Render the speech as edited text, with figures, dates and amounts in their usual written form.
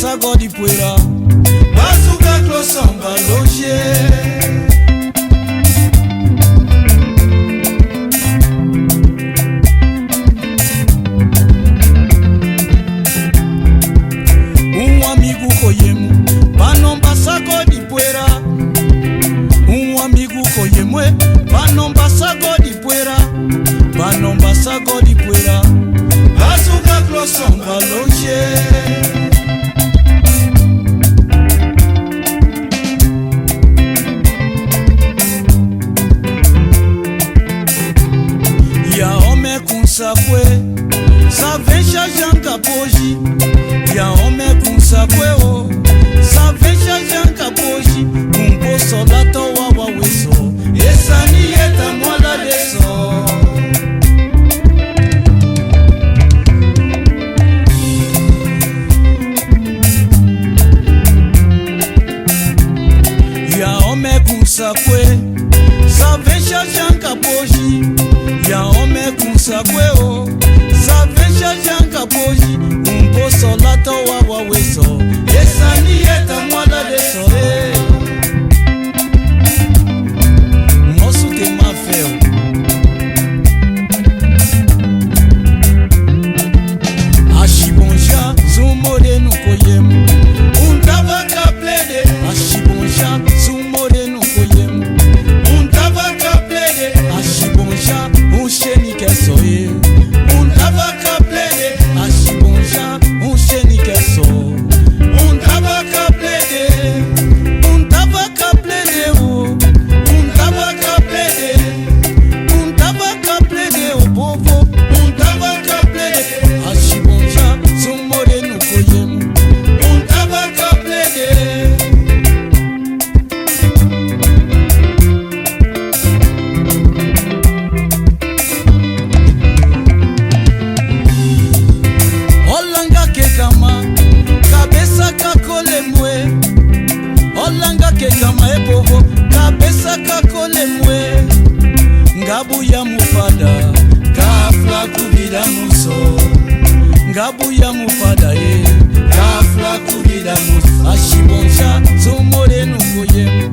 basago di puera bazuka klosamba loje Banombasago di puera bazuka klosamba loje ya ome kunsakwe savesha janka poji ya ome kunsakwe o savesha janka poji kumpo solato wa weso esani yeta mwala deso kwe savesha janka poji ya ome kunsakwe o savesha janka poji umpo solato wa weso esani yeta mwala deso mosu te mafeo ashibonja zumore nukoyemu untavaka plede ashibonja zumore nukoyemu untavaka plede ashibonja usheni kesoye untavaka plede ashibonja usheni keso untavaka plede o untavaka plede o bovo untavaka plede ashibonja zumore nukoyemu untavaka plede olanga ke kama ebovo kabesa kakole mwe ngabu ya mufada kafla kubida muso ngabu ya mufada kafla kubida muso ashibonja zumore nukoye